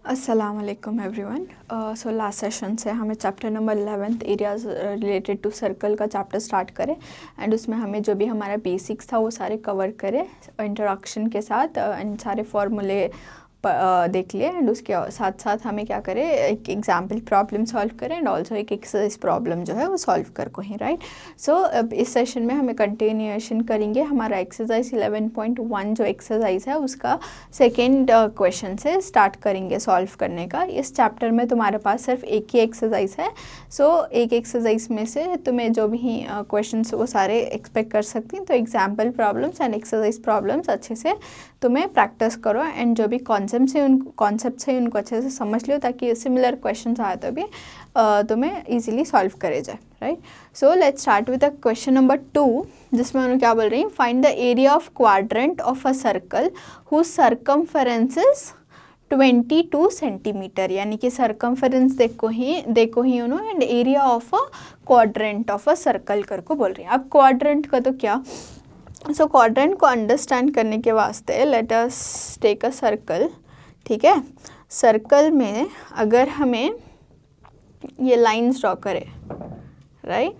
अस्सलाम वालेकुम everyone. So last session से हमें chapter number 11th areas related to circle का चैप्टर स्टार्ट करें एंड उसमें हमें जो भी हमारा बेसिक्स था वो सारे कवर करें इंट्रोडक्शन के साथ एंड सारे फॉर्मूले देख लिए एंड उसके साथ साथ हमें क्या करें, एक एग्जाम्पल प्रॉब्लम सॉल्व करें एंड ऑल्सो एक एक्सरसाइज प्रॉब्लम जो है वो सॉल्व कर को ही, राइट। सो अब इस सेशन में हमें कंटिन्यूएशन करेंगे हमारा एक्सरसाइज 11.1 जो एक्सरसाइज है उसका सेकेंड क्वेश्चन से स्टार्ट करेंगे सॉल्व करने का। इस चैप्टर में तुम्हारे पास सिर्फ एक ही एक्सरसाइज है, सो एक एक्सरसाइज में से तुम्हें जो भी क्वेश्चन वो सारे एक्सपेक्ट कर सकती हैं। तो example problems and exercise problems अच्छे से तुम्हें प्रैक्टिस करो एंड जो भी कॉन्सेप्ट है उनको अच्छे से समझ लो ताकि सिमिलर क्वेश्चन आए तो भी तुम्हें इजीली सॉल्व करे जाए, right. So let's start with the question number 2 जिसमें उन्होंने क्या बोल रही हैं, find the area of quadrant of a circle whose circumference is 22 centimetre, यानी कि सर्कमफेरेंस देखो ही उन्होंने and area of a quadrant of a circle कर को बोल रही हैं। अब क्वाड्रेंट का तो क्या, सो क्वाड्रेंट को अंडरस्टैंड करने के वास्ते let us take a circle, ठीक है। सर्कल में अगर हमें ये लाइंस ड्रॉ करें, राइट,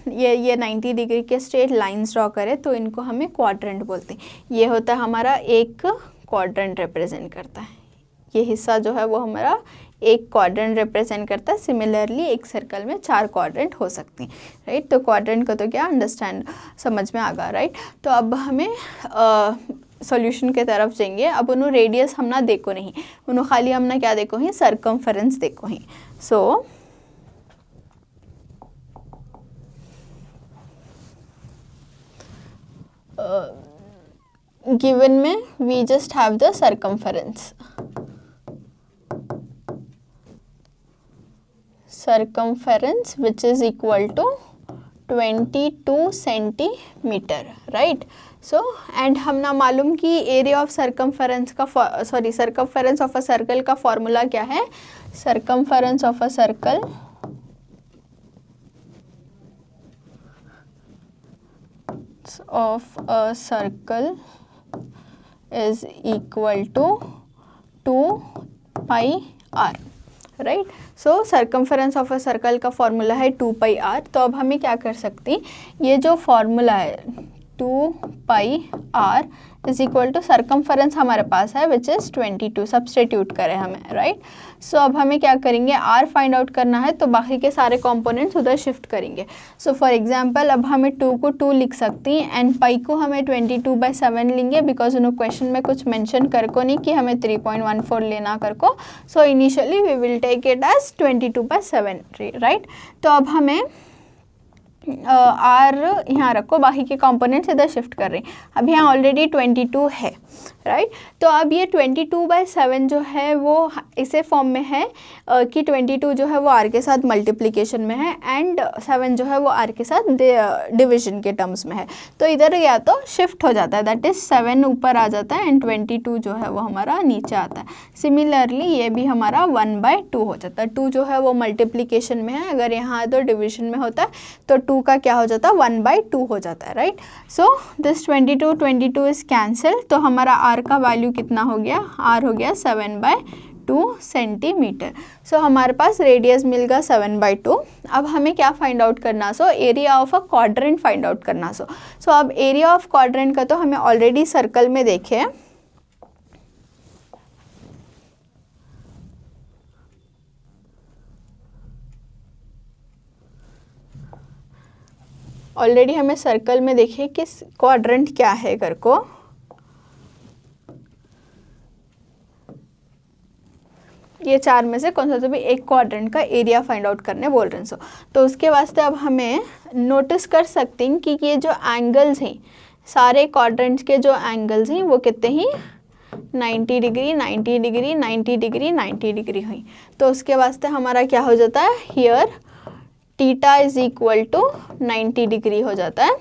ये 90 डिग्री के स्ट्रेट लाइंस ड्रॉ करें तो इनको हमें क्वाड्रेंट बोलते हैं। ये होता है हमारा एक क्वाड्रेंट रिप्रेजेंट करता है, ये हिस्सा जो है वो हमारा एक क्वाड्रेंट रिप्रेजेंट करता है। सिमिलरली एक सर्कल में 4 क्वाड्रेंट हो सकती हैं, राइट। तो क्वाड्रेंट का तो क्या अंडरस्टैंड समझ में आ गया, राइट। तो अब हमें सॉल्यूशन के तरफ जाएंगे। अब उन्होंने रेडियस हमना देखो नहीं, उन्होंने खाली हमना क्या देखो ही, सर्कमफेरेंस देखो ही। सो गिवन में we just have the circumference, circumference which is equal to 22 centimetre, right. So and हम ना मालूम कि एरिया ऑफ सर्कमफेरेंस का सर्कमफेरेंस ऑफ अ सर्कल का फॉर्मूला क्या है। Circumference of a circle is equal to 2 pi r, right. So circumference of a circle का formula है 2 पाई आर। तो अब हमें क्या कर सकते हैं, ये जो फॉर्मूला है 2 pi R is equal to circumference हमारे पास है विच इज़ 22, सब्सटीट्यूट करें हमें, राइट। सो अब हमें क्या करेंगे, आर फाइंड आउट करना है तो बाकी के सारे कंपोनेंट्स उधर शिफ्ट करेंगे। सो फॉर एग्जांपल अब हमें 2 को 2 लिख सकती हैं एंड पाई को हमें 22/7 लेंगे बिकॉज उन्होंने क्वेश्चन में कुछ मेंशन कर को नहीं कि हमें 3.14 लेना कर को। So initially we will take it as 22/7, right. तो अब हमें आर यहाँ रखो, बाकी के कंपोनेंट्स इधर शिफ्ट कर रहे हैं। अब यहाँ ऑलरेडी 22 है, राइट। तो अब ये 22/7 जो है वो इसे फॉर्म में है कि 22 जो है वो आर के साथ मल्टीप्लिकेशन में है एंड 7 जो है वो आर के साथ डिवीजन के टर्म्स में है। तो इधर या तो शिफ्ट हो जाता है, दैट इज़ 7 ऊपर आ जाता है एंड 22 जो है वो हमारा नीचे आता है। सिमिलरली ये भी हमारा 1/2 हो जाता है। 2 जो है वो मल्टीप्लिकेशन में है, अगर यहाँ तो डिवीजन में होता है तो 2 का क्या हो जाता है, 1/2 हो जाता है, right. So this 22 is cancel, तो हमारा आर का वैल्यू कितना हो गया, आर हो गया 7/2 सेंटीमीटर। सो हमारे पास रेडियस मिल गया 7/2। अब हमें क्या फाइंड आउट करना, सो area of a quadrant find out करना। सो अब एरिया ऑफ क्वाड्रेंट का तो हमें ऑलरेडी सर्कल में देखे है, ऑलरेडी हमें सर्कल में देखे कि क्वाड्रेंट क्या है कर को। ये 4 में से कौन सा तो भी एक क्वाड्रेंट का एरिया फाइंड आउट करने बोल रहे हैं। तो उसके वास्ते अब हमें नोटिस कर सकते हैं कि ये जो एंगल्स हैं, सारे क्वाड्रेंट्स के जो एंगल्स हैं वो कितने ही 90 डिग्री 90 डिग्री 90 डिग्री 90 डिग्री हुई। तो उसके वास्ते हमारा क्या हो जाता है, here theta is equal to 90 degree हो जाता है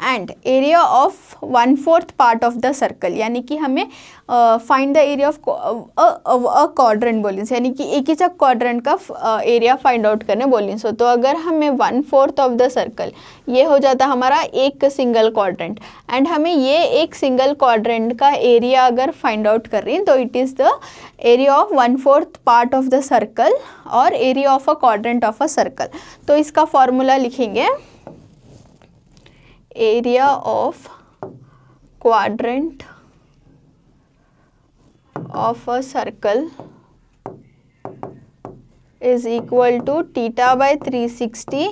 and area of 1/4 part of the circle, यानी कि हमें find the area of a quadrant बोली, यानी कि एक ही चक क्वाड्रेंट का एरिया फाइंड आउट करने बोली। सो तो अगर हमें 1/4 ऑफ द सर्कल, ये हो जाता हमारा एक सिंगल क्वाड्रेंट, एंड हमें ये एक सिंगल क्वाड्रेंट का एरिया अगर फाइंड आउट कर रही हैं तो it is the area of 1/4 part of the circle और area of a quadrant of a circle. तो इसका फॉर्मूला लिखेंगे, area of quadrant of a circle is equal to theta by 360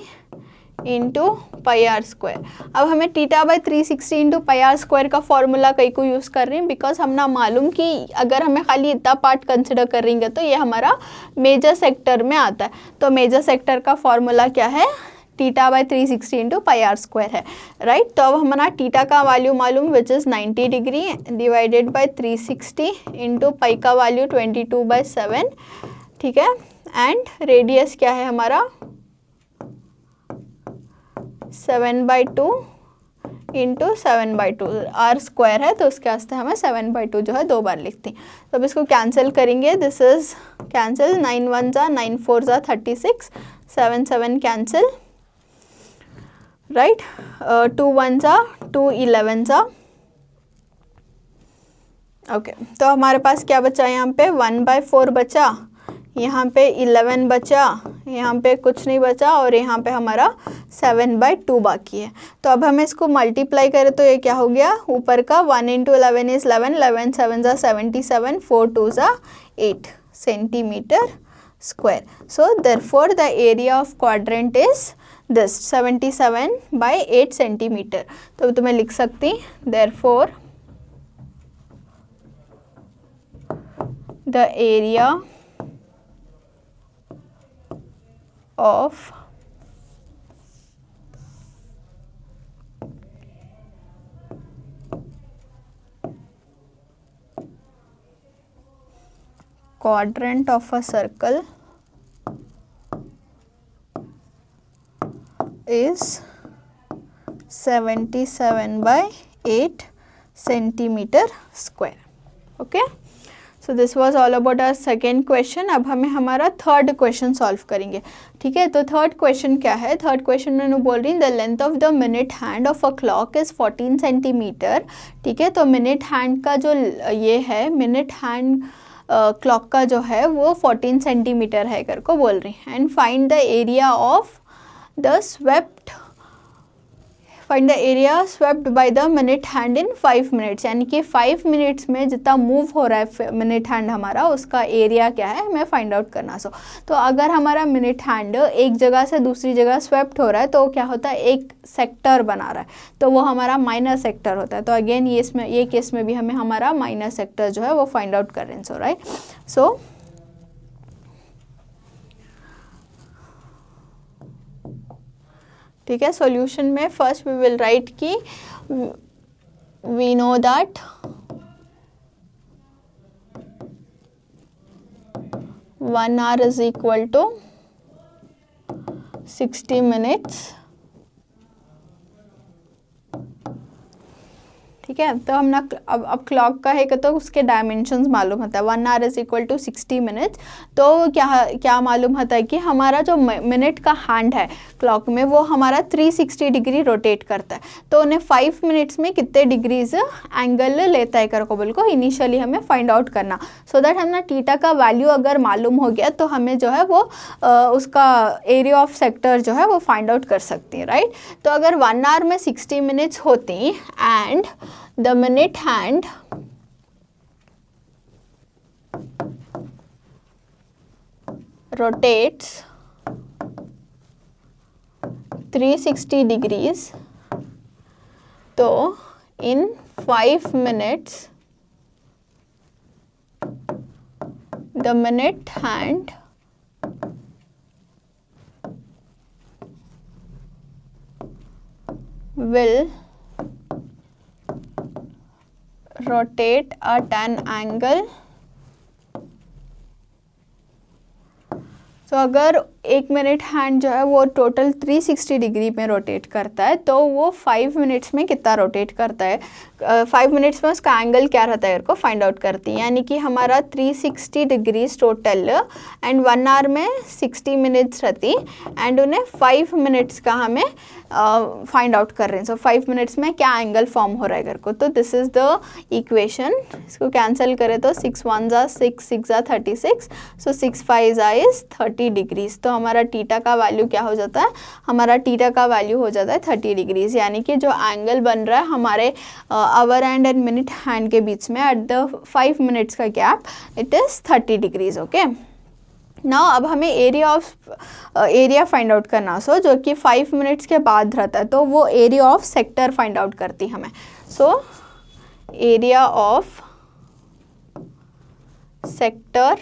into pi are square. अब हमें theta by 360 into pi are square का formula कहीं को use कर रही हैं, बिकॉज हम ना मालूम कि अगर हमें खाली इतना पार्ट कंसिडर करेंगे तो ये हमारा मेजर सेक्टर में आता है। तो मेजर सेक्टर का फॉर्मूला क्या है, theta by 360 into pi are square है, राइट। तो अब हमारा थीटा का वैल्यू मालूम which is 90 degree divided by 360 into pi का वैल्यू 22/7, ठीक है। एंड रेडियस क्या है हमारा 7/2 इंटू 7/2, आर स्क्वायर है तो उसके वास्ते हमें 7/2 जो है 2 बार लिखते हैं। तो अब इसको कैंसिल करेंगे, दिस इज कैंसिल, 9 1 जा 9 4 जा 36, 7 7 कैंसिल, राइट, 2 1 जा 2 11 जा, ओके। तो हमारे पास क्या बचा, यहाँ पे 1/4 बचा, यहाँ पे 11 बचा, यहाँ पे कुछ नहीं बचा, और यहाँ पे हमारा 7/2 बाकी है। तो अब हमें इसको मल्टीप्लाई करें तो ये क्या हो गया, ऊपर का 1 इंटू 11 इज 11, 11 7 जा 77, 4 2 जा 8 centimetre square. So therefore the area of quadrant is this 77/8 centimetre. तो तुम्हें लिख सकती, therefore the area of quadrant of a circle is 77/8 centimetre square, okay. So this was all about our second question. अब हमें हमारा third question solve करेंगे, ठीक है। तो थर्ड क्वेश्चन क्या है, थर्ड क्वेश्चन में बोल रही the length of the minute hand of a clock is 14 centimetre, ठीक है। तो मिनट हैंड का जो ये है, मिनट हैंड क्लॉक का जो है वो 14 सेंटीमीटर है कर को बोल रही है। And find the area of the swept, find the area swept by the minute hand in 5 minutes, यानी कि 5 मिनट्स में जितना मूव हो रहा है मिनट हैंड हमारा, उसका एरिया क्या है हमें फाइंड आउट करना। सो तो अगर हमारा मिनट हैंड एक जगह से दूसरी जगह स्वेप्ट हो रहा है तो क्या होता है, एक सेक्टर बना रहा है, तो वो हमारा माइनर सेक्टर होता है। तो अगेन ये इसमें, ये केस में भी हमें हमारा माइनर सेक्टर जो है वो फाइंड आउट कर रहे हैं। सो राइट, सो ठीक है। सॉल्यूशन में फर्स्ट वी विल राइट कि we know that 1 hour is equal to 60 minutes, ठीक है। तो हम ना अब क्लॉक का है तो उसके डायमेंशंस मालूम होता है, 1 hour is equal to 60 minutes. तो क्या मालूम होता है कि हमारा जो मिनट का हैंड है क्लॉक में वो हमारा 360 डिग्री रोटेट करता है। तो उन्हें 5 मिनट्स में कितने डिग्रीज एंगल लेता है कर को बिल्कुल इनिशियली हमें फाइंड आउट करना, सो दैट हम ना थीटा का वैल्यू अगर मालूम हो गया तो हमें जो है वो उसका एरिया ऑफ सेक्टर जो है वो फाइंड आउट कर सकती है, राइट। तो अगर 1 hour में 60 मिनट्स होती and the minute hand rotates 360 degrees, तो in 5 minutes the minute hand will rotate at an angle तो अगर 1 मिनट हैंड जो है वो टोटल 360 डिग्री में रोटेट करता है तो वो 5 मिनट्स में कितना रोटेट करता है, 5 मिनट्स में उसका एंगल क्या रहता है को फाइंड आउट करती है। यानी कि हमारा 360 डिग्रीज टोटल एंड 1 आवर में 60 मिनट्स रहती एंड उन्हें 5 मिनट्स का हमें फाइंड आउट कर रहे हैं। सो 5 मिनट्स में क्या एंगल फॉर्म हो रहा है घर को। तो दिस इज़ द इक्वेशन। इसको कैंसिल करें तो 6 1 जा 6 6 जा 36, सो 6 5 जा इज 30 डिग्रीज। तो हमारा टीटा का वैल्यू क्या हो जाता है, हमारा टीटा का वैल्यू हो जाता है 30 डिग्रीज। यानी कि जो एंगल बन रहा है हमारे hour hand and minute hand के बीच में एट द 5 मिनट्स का gap, it is 30 degrees. Okay, now अब हमें एरिया फाइंड आउट करना, सो जो कि 5 मिनट्स के बाद रहता है, तो वो area of sector find out करती हमें। So area of sector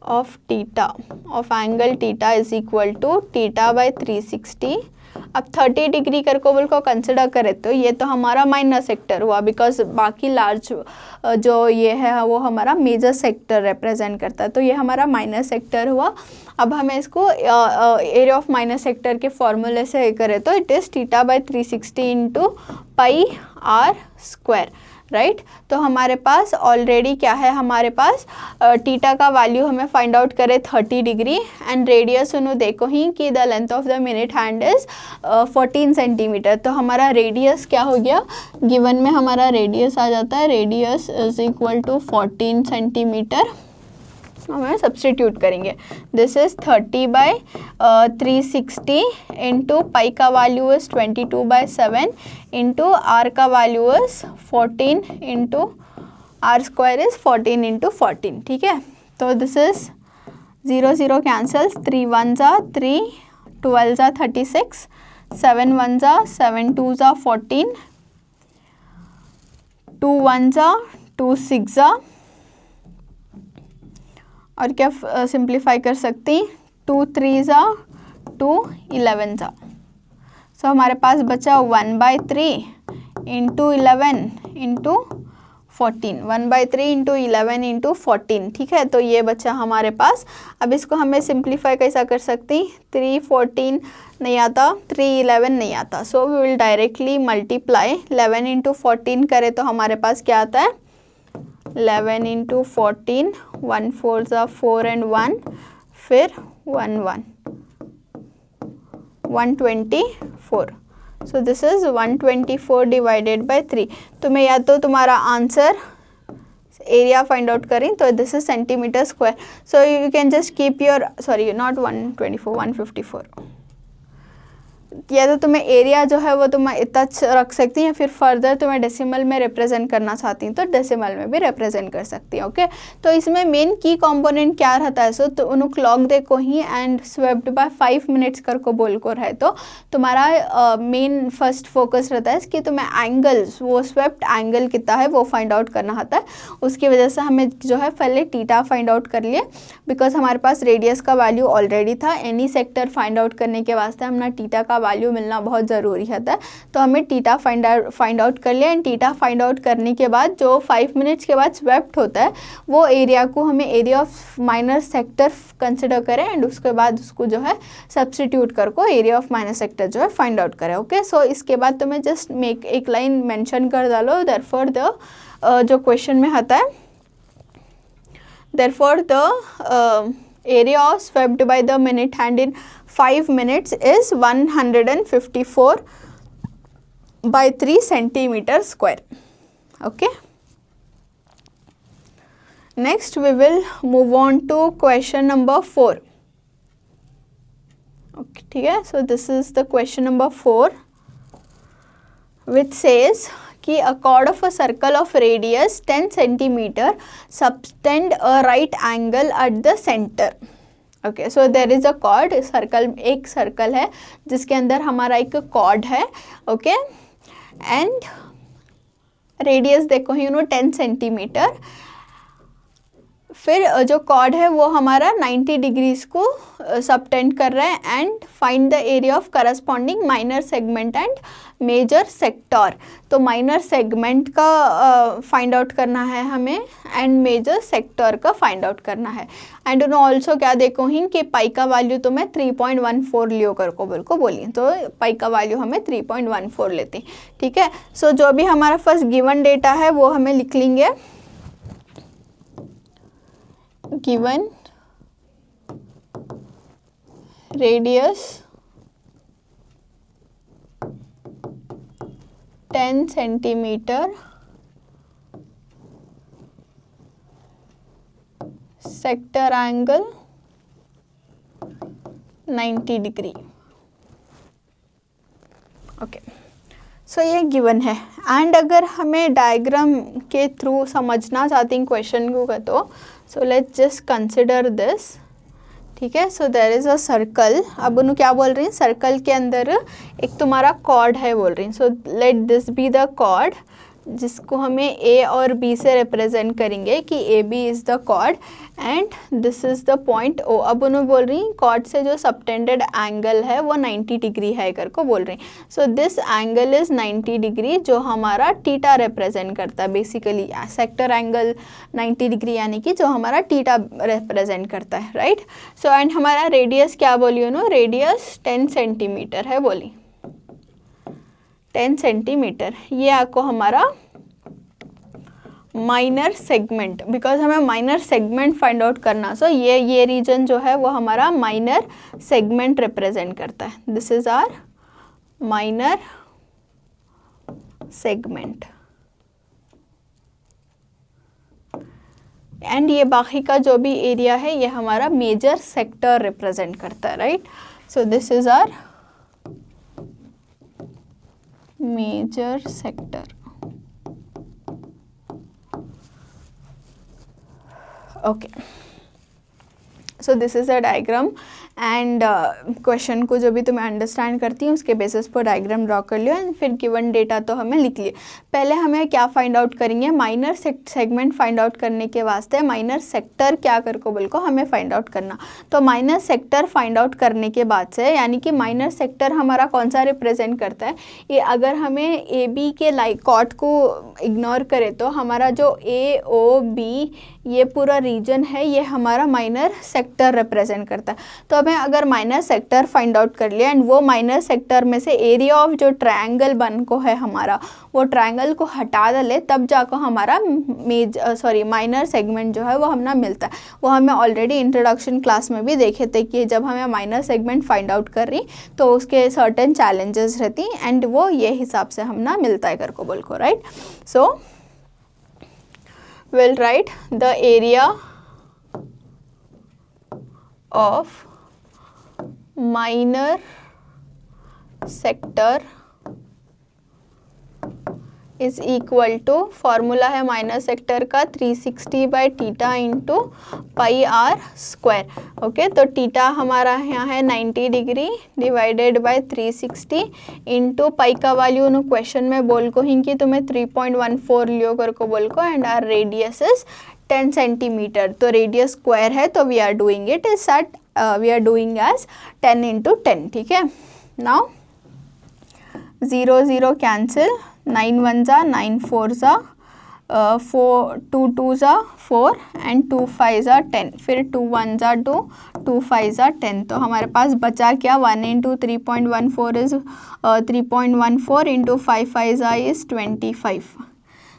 of theta of angle theta is equal to theta by 360। अब 30 डिग्री करकोबल को कंसिडर करें तो ये तो हमारा माइनर सेक्टर हुआ, बिकॉज बाकी लार्ज जो ये है वो हमारा मेजर सेक्टर रिप्रेजेंट करता है, तो ये हमारा माइनर सेक्टर हुआ। अब हमें इसको एरिया ऑफ माइनर सेक्टर के फॉर्मूले से करें तो it is theta by 360 into pi are square, right. तो हमारे पास ऑलरेडी क्या है, हमारे पास टीटा का वैल्यू हमें फाइंड आउट करे 30 डिग्री एंड रेडियस उन्होंने देखो ही कि the length of the minute hand is 14 centimetre. तो हमारा रेडियस क्या हो गया, गिवन में हमारा रेडियस आ जाता है, radius is equal to 14 centimetre. हमें सब्सटीट्यूट करेंगे, this is 30 by 360 into pi का वैल्यू इज 22/7 इंटू आर का value is 14 into r square is 14 into 14, ठीक है। तो दिस इज 0 0 कैंसल्स, 3 1 जा 3, 12 जा 36, 7 1 जा 7 2 जा 14, 2 1 जा 2 6 जा, और क्या सिंप्लीफाई कर सकती, 2 3 जा 2 11 जा। सो हमारे पास बचा 1/3 इंटू 11 इंटू 14, 1/3 इंटू 11 इंटू 14, ठीक है। तो ये बचा हमारे पास। अब इसको हमें सिंप्लीफाई कैसा कर सकती, 3 14 नहीं आता, 3 11 नहीं आता, so we will directly multiply 11 into 14 करें तो हमारे पास क्या आता है, 11 इंटू 14, 1 4 जा 4 एंड 1, फिर 1 1, 124। सो दिस इज 124 डिवाइडेड बाय 3। तो मैं या तो तुम्हारा आंसर एरिया फाइंड आउट करें तो this is centimetre square. So you can just keep your, sorry not 124, 154, या तो तुम्हें एरिया जो है वो तुम इतना रख सकती हैं, फिर फर्दर तुम्हें डेसिमल में रिप्रेजेंट करना चाहती हैं तो डेसिमल में भी रिप्रेजेंट कर सकती हैं। ओके, तो इसमें मेन की कंपोनेंट क्या रहता है, सो तो उन्होंने क्लॉक देखो ही एंड स्वेप्ड बाय 5 मिनट्स कर को बोल को रहे, तो तुम्हारा मेन फर्स्ट फोकस रहता है कि तुम्हें एंगल्स, वो स्वेप्ट एंगल कितना है वो फाइंड आउट करना आता है। उसकी वजह से हमें जो है पहले टीटा फाइंड आउट कर लिए, बिकॉज हमारे पास रेडियस का वैल्यू ऑलरेडी था। एनी सेक्टर फाइंड आउट करने के वास्ते हमारा टीटा का वैल्यू मिलना बहुत ज़रूरी होता है, तो हमें टीटा फाइंड आउट कर लिया। एंड टीटा फाइंड आउट करने के बाद जो 5 मिनट्स के बाद स्वेप्ट होता है वो एरिया को हमें area of minor sector consider करें एंड उसके बाद उसको जो है सब्सटीट्यूट कर को एरिया ऑफ माइनर सेक्टर जो है फाइंड आउट करें। ओके, सो इसके बाद तुम्हें जस्ट एक लाइन मेंशन कर डालो, देयरफॉर द जो क्वेश्चन में आता है, therefore the area swept by the minute hand in 5 minutes is 154/3 centimeter square. Okay, next we will move on to question number 4. Okay, ठीक है, so this is the question number 4 which says कि a chord of a circle of radius 10 centimeter subtend a right angle at the center. Okay, so there is a chord, circle, एक circle है जिसके अंदर हमारा एक chord है। Okay, and radius देखो ही 10 centimetre, फिर जो कॉर्ड है वो हमारा 90 डिग्रीज को सबटेंड कर रहा है and find the area of corresponding minor segment and major sector, तो माइनर सेगमेंट का फाइंड आउट करना है हमें एंड मेजर सेक्टर का फाइंड आउट करना है। एंड उन्होंने ऑल्सो क्या देखो ही कि पाई का वैल्यू तो मैं 3.14 लियो कर को बिल्कुल बोली, तो पाई का वैल्यू हमें 3.14 लेते हैं, ठीक है। सो जो भी हमारा फर्स्ट गिवन डेटा है वो हमें लिख लेंगे, given radius 10 centimetre, sector angle 90 degree. Okay, so ये गिवन है। एंड अगर हमें डायग्राम के थ्रू समझना चाहते हैं क्वेश्चन को का, तो so let's just consider this, ठीक है। So there is a circle, अब उन्होंने क्या बोल रही हैं, सर्कल के अंदर एक तुम्हारा कॉर्ड है बोल रही हैं। So let this be the chord, जिसको हमें ए और बी से रिप्रेजेंट करेंगे कि A B is the chord and this is the point O. अब उन्होंने बोल रही हैं कॉर्ड से जो सबटेंडेड एंगल है वो 90 डिग्री है कर को बोल रही हैं। So this angle is 90 degree, जो हमारा टीटा रिप्रेजेंट करता है बेसिकली, सेक्टर एंगल 90 डिग्री यानी कि जो हमारा टीटा रिप्रेजेंट करता है, राइट। सो एंड हमारा रेडियस क्या बोली उन्होंने, रेडियस 10 सेंटीमीटर है बोली, 10 सेंटीमीटर। ये आपको हमारा माइनर सेगमेंट, बिकॉज हमें माइनर सेगमेंट फाइंड आउट करना, सो ये रीजन जो है वो हमारा माइनर सेगमेंट रिप्रेजेंट करता है। This is our minor segment and ये बाकी का जो भी एरिया है ये हमारा मेजर सेक्टर रिप्रेजेंट करता है, right. So this is our major sector. Okay, so this is a diagram and question को जो भी तुम्हें अंडरस्टैंड करती हूँ उसके बेसिस पर डायग्राम ड्रॉ कर लियो एंड फिर गिवन डेटा तो हमें लिख लिए। पहले हमें क्या फाइंड आउट करेंगे, माइनर सेगमेंट फाइंड आउट करने के वास्ते माइनर सेक्टर क्या कर को बोल को हमें फाइंड आउट करना। तो माइनर सेक्टर फाइंड आउट करने के बाद से, यानी कि माइनर सेक्टर हमारा कौन सा रिप्रेजेंट करता है, ये अगर हमें ए बी के कॉर्ड को इग्नोर करें तो हमारा जो ए ओ बी ये पूरा रीजन है ये हमारा माइनर सेक्टर रिप्रेजेंट करता है। तो हमें अगर माइनर सेक्टर फाइंड आउट कर लिया एंड वो माइनर सेक्टर में से एरिया ऑफ जो ट्रायंगल बन को है हमारा, वो ट्रायंगल को हटा डाले, तब जाकर हमारा माइनर सेगमेंट जो है वो हमें मिलता है। वो हमें ऑलरेडी इंट्रोडक्शन क्लास में भी देखे थे कि जब हमें माइनर सेगमेंट फाइंड आउट कर रही तो उसके सर्टेन चैलेंजेस रहती एंड वो ये हिसाब से हमें मिलता है कर को बोल को, right. So we'll write the area of minor sector is equal to, formula है माइनर सेक्टर का 360 by theta into pi are square. Okay, तो टीटा हमारा यहाँ है 90 degree divided by 360 into pi का वैल्यू उन्होंने क्वेश्चन में बोल को ही कि तुम्हें 3.14 लियो कर को बोल को and r radius is 10 centimetre. तो रेडियस स्क्वायर है तो we are doing it is at we are doing as 10 into 10, ठीक है। नाउ 0 0 कैंसिल, 9 1 जा 9 4 जा 4 2 2 जा 4 एंड 2 5 जा 10, फिर 2 1 जा 2 2 5 जा 10। तो हमारे पास बचा क्या, 1 इंटू 3.14 इज 3.14 इंटू 5 5 जा is 25।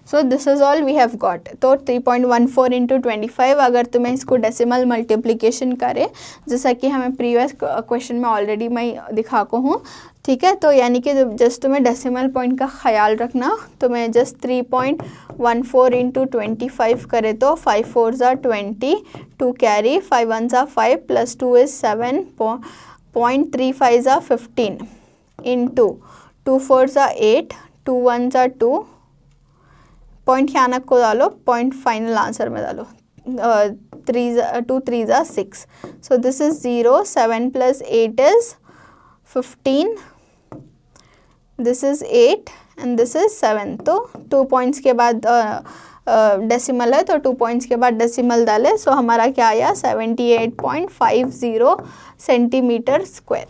So this is all we have got. तो 3.14 इंटू 25 अगर तुम्हें इसको डेसिमल मल्टीप्लिकेशन करे, जैसा कि हमें प्रीवियस क्वेश्चन में ऑलरेडी मैं दिखा को हूँ, ठीक है। तो यानी कि जस्ट तुम्हें डेसिमल पॉइंट का ख्याल रखना, तो मैं जस्ट 3.14 इंटू 25 करे तो 5 4 ज़ा 20, 2 कैरी 5 1 ज़ा 5 प्लस 2 इज़ 7, 0.35 ज़ा 15 इंटू 2 4 ज़ा 8, 2 1 ज़ा 2, पॉइंट ख्यानक को डालो, पॉइंट फाइनल आंसर में डालो, 2 3 ज़ा 6। सो this is 0, 7 plus 8 is 15, this is 8 and this is 7। तो 2 पॉइंट्स के बाद डेसिमल है तो 2 पॉइंट्स के बाद डेसिमल डाले, सो हमारा क्या आया 78.50 सेंटीमीटर स्क्वायर।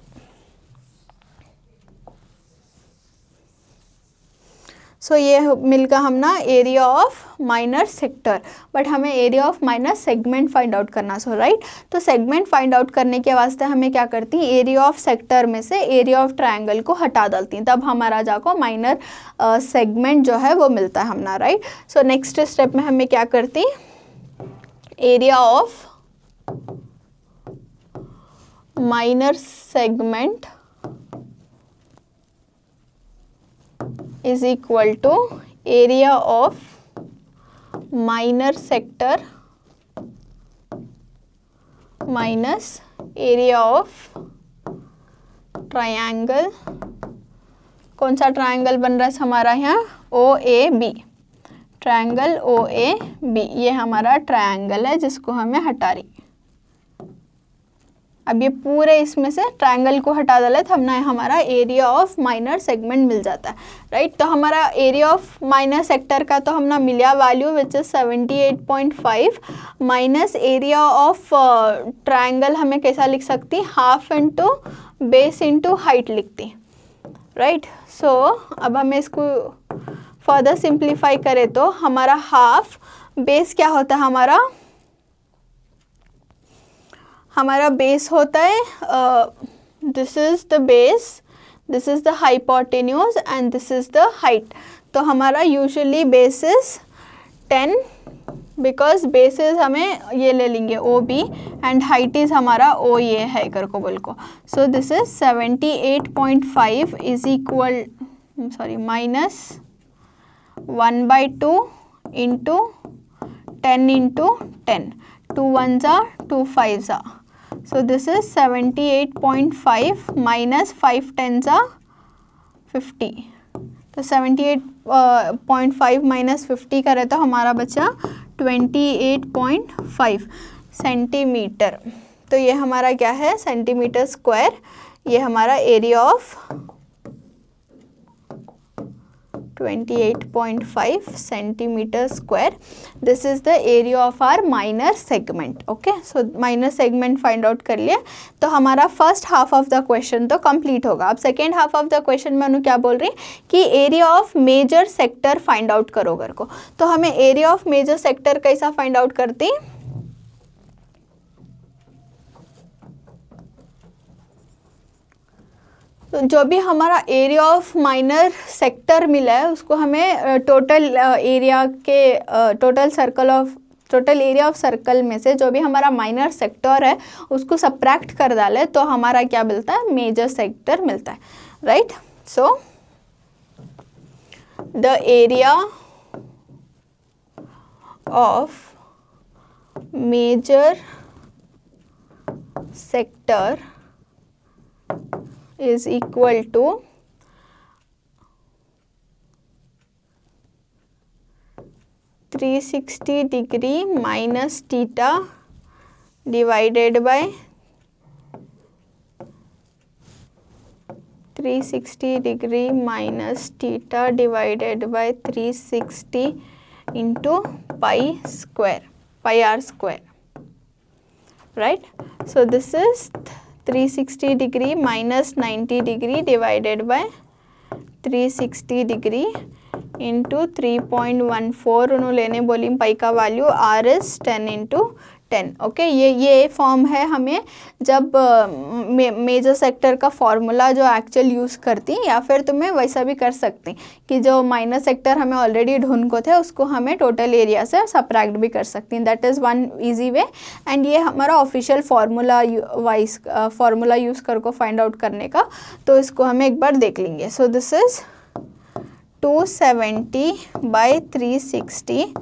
सो ये मिलगा हम ना area of minor sector, but हमें area of minor segment find out करना। सो राइट, तो सेगमेंट फाइंड आउट करने के वास्ते हमें क्या करती हैं, एरिया ऑफ सेक्टर में से एरिया ऑफ ट्रायंगल को हटा डालती हैं, तब हमारा जाको माइनर सेगमेंट जो है वो मिलता है हमना। राइट, सो नेक्स्ट स्टेप में हमें क्या करती, area of minor segment is equal to area of minor sector minus area of triangle। कौन सा ट्रायंगल बन रहा है हमारा यहाँ, OAB, ट्रायंगल OAB, ये हमारा ट्रायंगल है जिसको हमें हटा रही। अब ये पूरे इसमें से ट्रायंगल को हटा डाले तो हमने हमारा एरिया ऑफ माइनर सेगमेंट मिल जाता है। राइट, तो हमारा एरिया ऑफ माइनर सेक्टर का तो हमने मिला value which is 78.5 minus area of triangle हमें कैसा लिख सकती, half into base into height लिखती। राइट, सो अब हमें इसको फर्दर सिंप्लीफाई करें तो हमारा हाफ बेस क्या होता है, हमारा बेस होता है, this is the base, this is the hypotenuse and this is the height. तो हमारा usually base is 10 because base is हमें ये ले लेंगे OB एंड हाइट इज हमारा O ये है कर को बोल को। सो this is 78.5 is equal minus 1/2 into 10 into 10, 2 1s are 2 5s are, so this is 78.5 minus 5 10s are 50। तो 78.5 माइनस 50 करें तो हमारा बचा 28.5 सेंटीमीटर। तो ये हमारा क्या है, सेंटीमीटर स्क्वायर, ये हमारा area of 28.5 centimetre square. This is the area of our minor segment. Okay, so minor segment find out कर लिया तो हमारा first half of the question तो कंप्लीट होगा। अब second half of the question में उन्होंने क्या बोल रही कि area of major sector find out करो घर को। तो हमें एरिया ऑफ मेजर सेक्टर कैसा फाइंड आउट करती, तो जो भी हमारा एरिया ऑफ माइनर सेक्टर मिला है उसको हमें टोटल एरिया के टोटल एरिया ऑफ सर्कल में से जो भी हमारा माइनर सेक्टर है उसको सब्ट्रैक्ट कर डाले तो हमारा क्या मिलता है, मेजर सेक्टर मिलता है। Right, so the area of major sector is equal to 360 degree minus theta divided by 360 degree minus theta divided by 360 into pi r square. Right, so this is 360 degree minus 90 degree divided by 360 degree into 3.14 उन्होंने लेने बोली पाई का value r is 10 into 10। Okay, ये form है हमें जब major sector का formula जो एक्चुअल यूज़ करती, या फिर तुम्हें वैसा भी कर सकती कि जो माइनर सेक्टर हमें ऑलरेडी ढूंढ को थे उसको हमें टोटल एरिया से सब्ट्रैक्ट भी कर सकती हैं। That is one easy way, and ये हमारा ऑफिशियल फार्मूला यूज़ कर को फाइंड आउट करने का, तो इसको हमें एक बार देख लेंगे। सो this is 270 by 360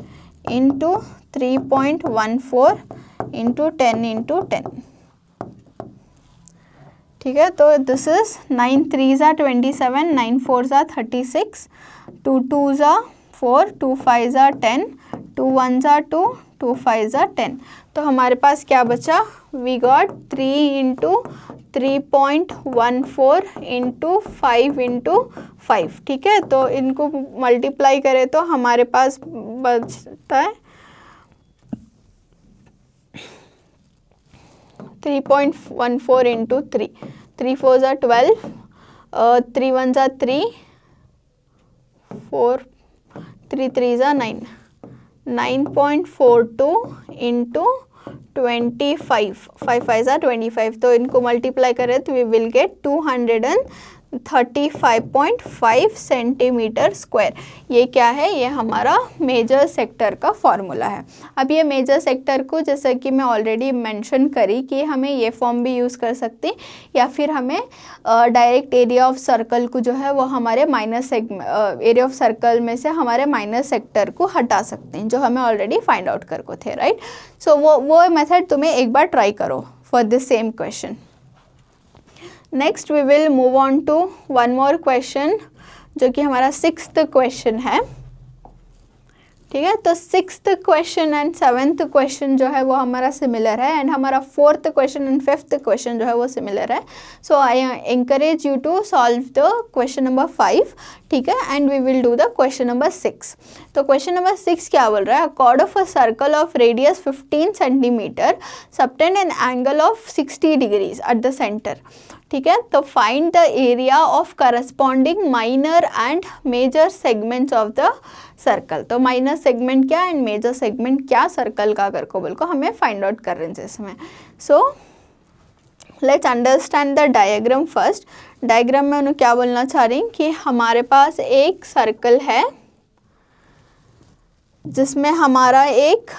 into 3.14 into 10 into 10। ठीक है, तो this is 9 3s are 27, 9 4s are 36, 2 2s are 4, 2 5s are 10, 2 1s are 2, 2 5s are 10। तो हमारे पास क्या बचा, we got 3 into 3.14 into 5 into 5। ठीक है, तो इनको मल्टीप्लाई करें तो हमारे पास बचता है 3.14 into 3, 3 4s are 12, 3 1s are 3, 4 3 3 जा 9, 9.42 इंटू 25, 5 5 जा 25, तो इनको मल्टीप्लाई करें तो we will get 235.5 centimetre square. ये क्या है, ये हमारा मेजर सेक्टर का फॉर्मूला है। अब ये मेजर सेक्टर को जैसा कि मैं ऑलरेडी मेंशन करी कि हमें ये फॉर्म भी यूज़ कर सकते हैं, या फिर हमें डायरेक्ट एरिया ऑफ सर्कल को जो है वो हमारे एरिया ऑफ सर्कल में से हमारे माइनस सेक्टर को हटा सकते हैं, जो हमें ऑलरेडी फाइंड आउट कर को थे, राइट। सो वो मेथड तुम्हें एक बार ट्राई करो for this same question. Next we will move on to one more question, जो कि हमारा 6th क्वेश्चन है, ठीक है। तो 6th question and 7th question जो है वो हमारा सिमिलर है, एंड हमारा 4th question and 5th question जो है वो सिमिलर है। So I encourage you to solve the question number 5, ठीक है, and we will do the question number 6। तो क्वेश्चन नंबर 6 क्या बोल रहा है, a chord of a circle of radius 15 centimetre subtend an angle of 60 degrees at the centre, ठीक है। तो find the area of corresponding minor and major segments of the circle. तो minor segment क्या and major segment क्या circle का अगर को बोल को हमें फाइंड आउट कर रहे हैं इसमें। So let's understand the diagram first. Diagram में उन्होंने क्या बोलना चाह रही कि हमारे पास एक सर्कल है जिसमें हमारा एक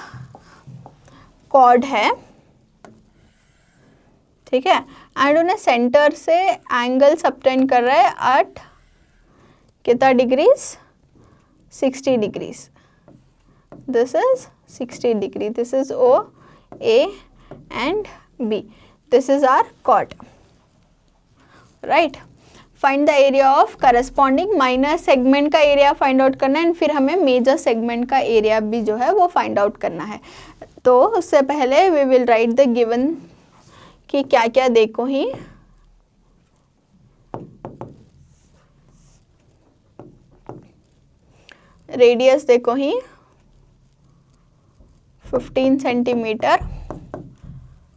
कॉर्ड है, ठीक है, एंड उन्हें सेंटर से एंगल सबटेंड कर रहा है एट कितना degrees, 60 degrees. This is 60 degree, this is O, A and B, this is our chord, right. Find the area of corresponding minor segment का एरिया फाइंड आउट करना है, and फिर हमें मेजर सेगमेंट का एरिया भी जो है वो फाइंड आउट करना है। तो उससे पहले we will write the given कि क्या क्या देखो ही, रेडियस देखो ही 15 centimetre,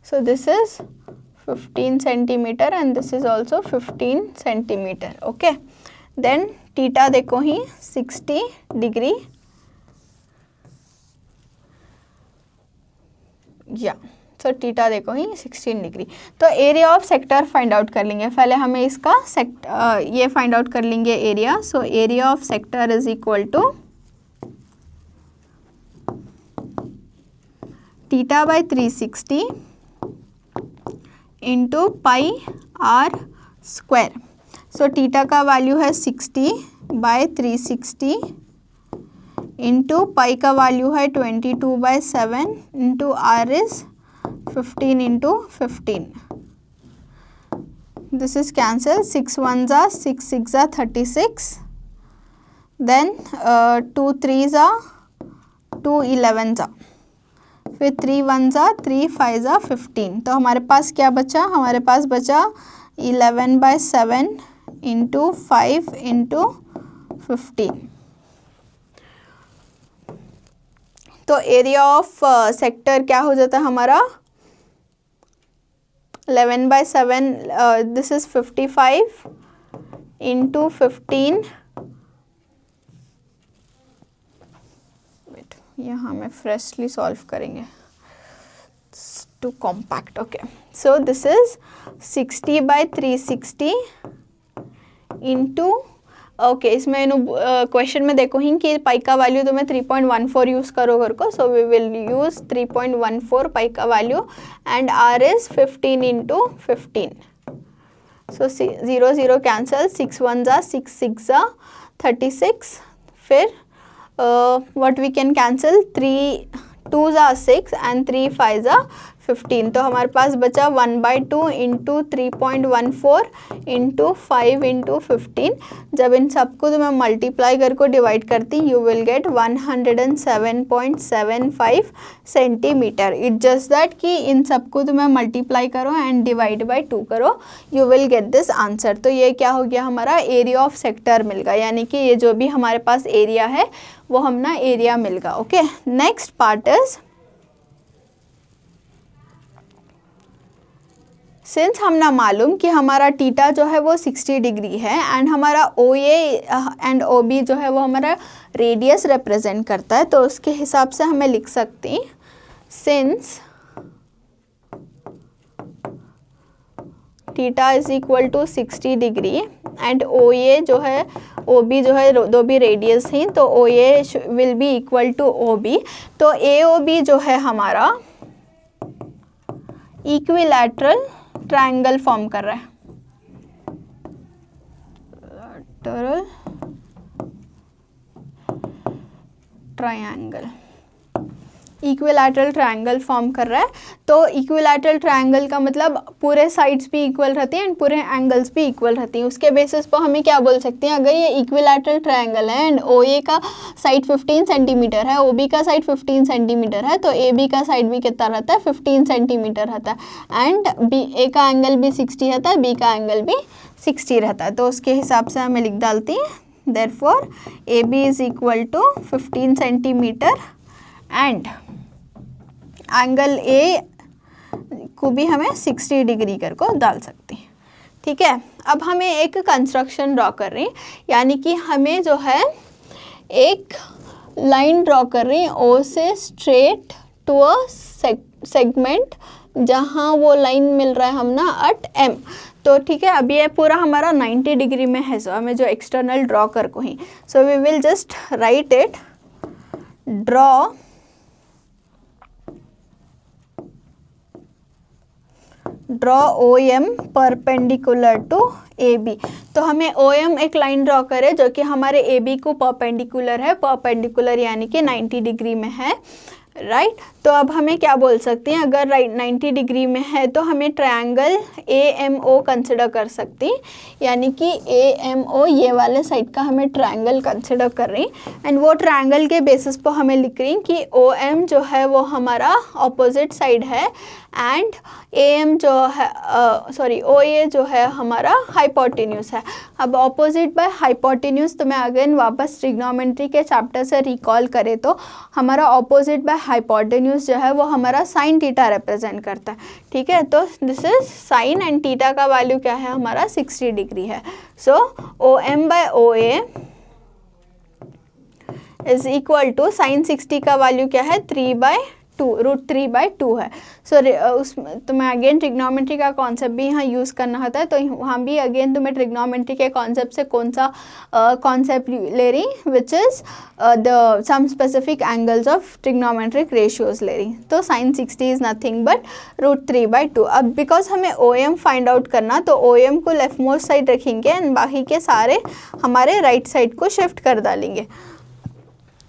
so this is 15 centimetre and this is also 15 centimetre, okay। then theta देखो ही 60 डिग्री, या सो थीटा देखो ही 16 डिग्री। तो area of sector find out कर लेंगे, पहले हमें इसका ये फाइंड आउट कर लेंगे area. So area of sector is equal to theta by 360 into pi are square. So theta का वैल्यू है 60 बाय 360 इंटू पाई का वैल्यू है 22/7 into are is 15 into 15. This is cancel, 6 1s are 6 6 are 36, then 2 3s are 2 11s are, फिर 3 1s are 3 5s are 15। तो हमारे पास क्या बचा, हमारे पास बचा 11/7 इंटू 5 इंटू 15। तो एरिया ऑफ सेक्टर क्या हो जाता है हमारा 11/7, दिस इज 55 इंटू 15, वेट यहाँ में फ्रेशली सॉल्व करेंगे to compact, okay. So this is 60/360 into, okay, इसमें क्वेश्चन में देखो ही कि पाई का वैल्यू तुम्हें 3.14 यूज़ करो घर को, so we will use 3.14 pi का value, and r is 15 into 15। सो 0 0 cancel, 6 1s are 6 6s are 36, फिर what we can cancel, 3 2s are 6 and 3 5s are 15। तो हमारे पास बचा 1/2 इंटू 3.14 इंटू 5 इंटू 15। जब इन सबको तो मैं मल्टीप्लाई करके डिवाइड करती, you will get 107.75 centimetre. It just that कि इन सबको तो मैं मल्टीप्लाई करो एंड डिवाइड बाय 2 करो, you will get this answer. तो ये क्या हो गया हमारा एरिया ऑफ सेक्टर मिल गया, यानी कि ये जो भी हमारे पास एरिया है वो हम ना एरिया मिल गया, okay. Next part is since हम ना मालूम कि हमारा थीटा जो है वो 60 डिग्री है एंड हमारा ओ ए एंड ओ बी जो है वो हमारा रेडियस रिप्रेजेंट करता है, तो उसके हिसाब से हमें लिख सकते हैं since theta is equal to 60 degree and O A जो है ओ बी जो है दो भी रेडियस हैं, तो O A will be equal to O B. तो ए ओ बी जो है हमारा इक्विलैटरल ट्रायंगल फॉर्म कर रहा है, lateral triangle, equilateral triangle form कर रहा है। तो इक्विलैटरल ट्रायंगल का मतलब पूरे साइड्स भी इक्वल रहती हैं एंड पूरे एंगल्स भी इक्वल रहती हैं। उसके बेसिस पर हमें क्या बोल सकते हैं, अगर ये इक्विलैटरल ट्रायंगल है एंड ओ ए का साइड 15 सेंटीमीटर है, ओ बी का साइड 15 सेंटीमीटर है, तो ए बी का साइड भी कितना रहता है 15 सेंटीमीटर रहता है एंड बी ए का एंगल भी 60 रहता है, बी का एंगल भी 60 रहता है। तो उसके हिसाब से हमें लिख डालते हैं therefore A B is equal to 15 centimetre and angle A को भी हमें 60 डिग्री कर को डाल सकते हैं। ठीक है, अब हमें एक कंस्ट्रक्शन ड्रॉ कर रहे हैं, यानी कि हमें जो है एक लाइन ड्रॉ कर रहे हैं ओ से स्ट्रेट टू अ सेगमेंट जहाँ वो लाइन मिल रहा है हम ना एट एम। तो ठीक है, अब ये पूरा हमारा 90 डिग्री में है, सो हमें जो एक्सटर्नल ड्रॉ कर को ही, so we will just write it, draw OM perpendicular to AB। तो हमें OM एक लाइन ड्रॉ करे जो कि हमारे AB को परपेंडिकुलर है, परपेंडिकुलर यानी कि 90 डिग्री में है, राइट। तो अब हमें क्या बोल सकते हैं, अगर 90 डिग्री में है तो हमें ट्रायंगल AMO कंसिडर कर सकते हैं, यानी कि AMO ये वाले साइड का हमें ट्रायंगल कंसिडर कर रहे हैं एंड वो ट्रायंगल के बेसिस पर हमें लिख रही हैं कि OM जो है वो हमारा ऑपोजिट साइड है एंड AM जो है OA जो है हमारा हाइपोटेन्यूज है। अब ऑपोजिट बाय हाइपोटेन्यूज तो मैं अगेन वापस ट्रिग्नोमेट्री के चैप्टर से रिकॉल करें तो हमारा ऑपोजिट बाय हाइपोटेन्यूज जो है वो हमारा साइन थीटा रिप्रेजेंट करता है। ठीक है, तो this is sine and theta का वैल्यू क्या है हमारा 60 डिग्री है। So OM by OA is equal to sine 60 का वैल्यू क्या है 3/2 √3/2 है। सो उस तो मैं अगेन ट्रिग्नोमेट्री का कॉन्सेप्ट भी यहाँ यूज़ करना होता है, तो वहाँ भी अगेन तुम्हें ट्रिग्नोमेट्री के कॉन्सेप्ट से कौन सा कॉन्सेप्ट ले रही which is the some specific angles of trigonometric ratios ले रही। तो साइन 60 इज़ नथिंग बट √3/2। अब बिकॉज हमें OM फाइंड आउट करना, तो OM को लेफ्ट मोस्ट साइड रखेंगे एंड बाकी के सारे हमारे राइट साइड को शिफ्ट कर डालेंगे।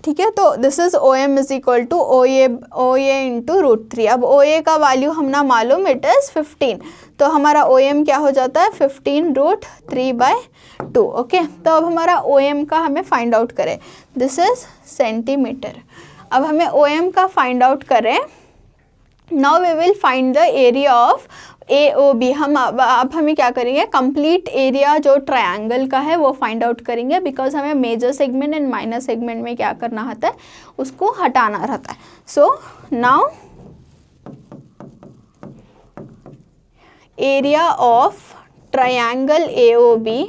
ठीक है, तो this is OM is equal to OA into √3। अब OA का वैल्यू हम ना मालूम, इट इज़ 15, तो हमारा OM क्या हो जाता है 15 √3/2। ओके, तो अब हमारा OM का हमें फाइंड आउट करें, दिस इज सेंटीमीटर। अब हमें OM का फाइंड आउट करें, now we will find the area of AOB। हम अब हमें क्या करेंगे, कंप्लीट एरिया जो ट्रायंगल का है वो फाइंड आउट करेंगे, बिकॉज हमें major segment and minor segment में क्या करना होता है, उसको हटाना रहता है। So now area of triangle AOB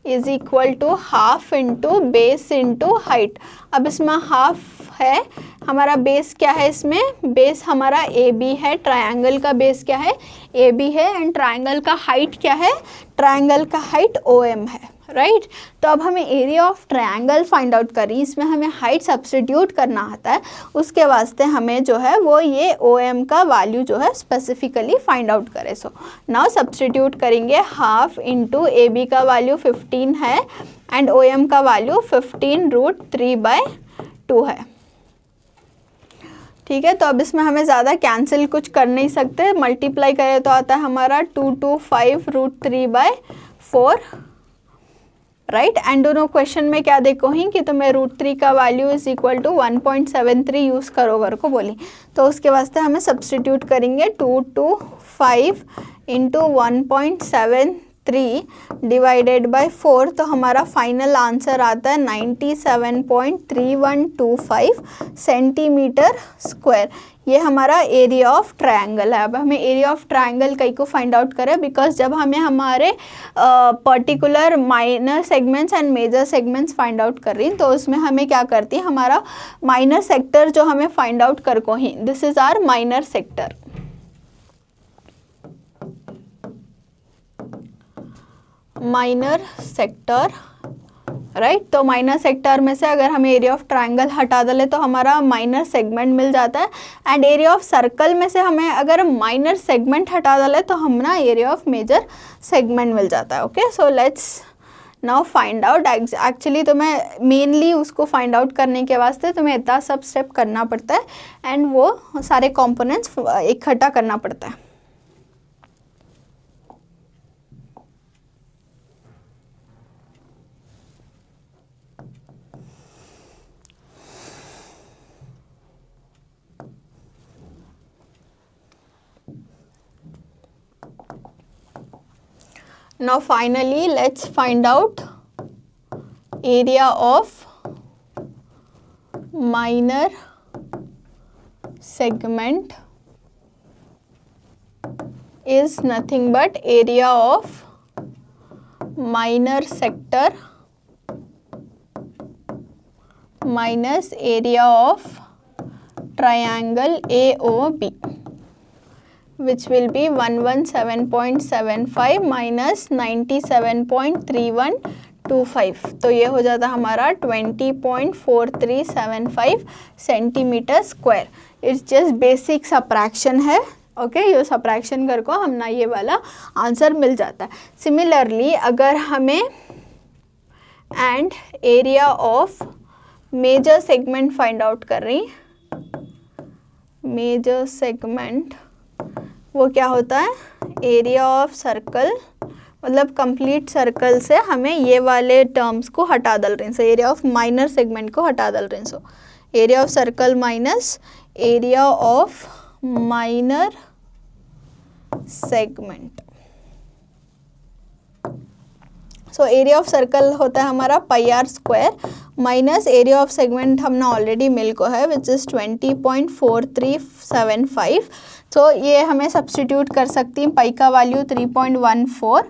is equal to half into base into height. अब इसमें हाफ है, हमारा बेस क्या है, इसमें बेस हमारा AB है, ट्रायंगल का बेस क्या है AB है एंड ट्रायंगल का हाइट क्या है, ट्रायंगल का हाइट OM है, राइट। तो अब हमें area of triangle find out करी, इसमें हमें हाइट सब्स्टिट्यूट करना आता है, उसके वास्ते हमें जो है वो ये OM का वैल्यू जो है स्पेसिफिकली फाइंड आउट करें। सो नाउ सब्स्टिट्यूट करेंगे, हाफ इंटू AB का वैल्यू 15 है एंड OM का वैल्यू 15 √3/2 है। ठीक है, तो अब इसमें हमें ज़्यादा कैंसिल कुछ कर नहीं सकते, मल्टीप्लाई करें तो आता है हमारा 225 √3/4, राइट। एंड दोनों क्वेश्चन में क्या देखो ही कि तुम्हें √3 का value is equal to 1.73 use करो कर को बोली, तो उसके वास्ते हमें सब्सटीट्यूट करेंगे 225 इंटू 1.73 3 डिवाइडेड बाय 4, तो हमारा फाइनल आंसर आता है 97.3125 सेंटीमीटर स्क्वायर। ये हमारा एरिया ऑफ ट्रायंगल है। अब हमें एरिया ऑफ ट्रायंगल कई को फाइंड आउट करें, बिकॉज जब हमें हमारे particular minor segments and major segments find out कर रही, तो उसमें हमें क्या करती है, हमारा माइनर सेक्टर जो हमें फाइंड आउट कर को ही, this is our minor sector. Minor sector, right. तो माइनर सेक्टर में से अगर हमें एरिया ऑफ ट्रायंगल हटा डाले तो हमारा माइनर सेगमेंट मिल जाता है, एंड एरिया ऑफ सर्कल में से हमें अगर माइनर सेगमेंट हटा डाले तो हम ना एरिया ऑफ मेजर सेगमेंट मिल जाता है। Okay, so let's now find out. Actually तुम्हें मेनली उसको फाइंड आउट करने के वास्ते तुम्हें इतना सब स्टेप करना पड़ता है, एंड वो सारे कॉम्पोनेंट्स इकट्ठा करना पड़ता है। Now finally let's find out area of minor segment is nothing but area of minor sector minus area of triangle AOB, which will be 117.75 minus 97.3125, तो ये हो जाता हमारा 20.4375 centimetre square. It's just basic subtraction है। Okay, ये subtraction कर को हम ना ये वाला आंसर मिल जाता है। सिमिलरली अगर हमें and area of major segment find out कर रही, मेजर सेगमेंट वो क्या होता है, एरिया ऑफ सर्कल, मतलब कंप्लीट सर्कल से हमें ये वाले टर्म्स को हटा डाल रहे हैं, so area of minor segment को हटा डाल रहे हैं। So area of circle minus area of minor segment. So area of circle होता है हमारा pi are square minus area of segment हमने ऑलरेडी मिल को है, विच इज़ 20.4375। तो ये हमें सब्सटीट्यूट कर सकती हैं, पाई का वैल्यू 3.14,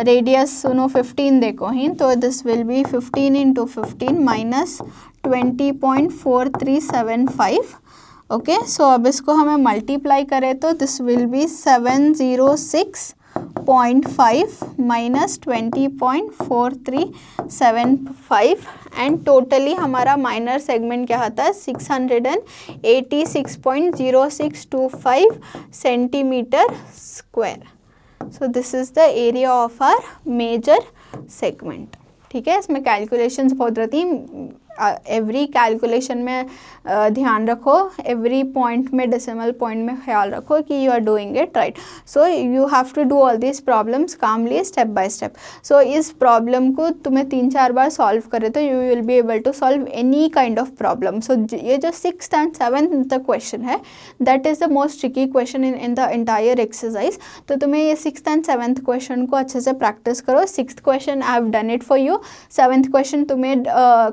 रेडियस सुनो 15 देखो ही, तो this will be 15 into 15 minus 20.4375। Okay, so अब इसको हमें मल्टीप्लाई करें तो this will be 706.5 minus 20.4375, and totally हमारा माइनर सेगमेंट क्या आता है 686.0625 centimetre square. So this is the area of our major segment. ठीक है, इसमें कैलकुलेशंस बहुत रहती हैं, एवरी कैलकुलेशन में ध्यान रखो, एवरी पॉइंट में डेसिमल पॉइंट में ख्याल रखो कि you are doing it right. So you have to do all this problems calmly step by step. So इस प्रॉब्लम को तुम्हें 3-4 बार सॉल्व करे तो you will be able to solve any kind of problem. So ये जो 6th and 7th question है, that is the most tricky question in the entire exercise. तो तुम्हें ये 6th and 7th क्वेश्चन को अच्छे से प्रैक्टिस करो। 6th question I have done it for you, 7th question तुम्हें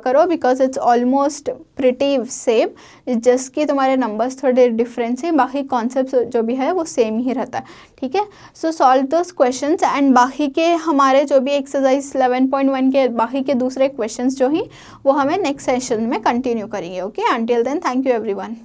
करो, because it's almost pretty same, just कि तुम्हारे नंबर्स थोड़े डिफरेंस है, बाकी कॉन्सेप्ट जो भी है वो सेम ही रहता है। ठीक है, सो सॉल्व दोस क्वेश्चंस, एंड बाकी के हमारे जो भी एक्सरसाइज 11.1 के बाकी के दूसरे क्वेश्चंस जो ही वो हमें नेक्स्ट सेशन में कंटिन्यू करेंगे। Okay, until then thank you everyone.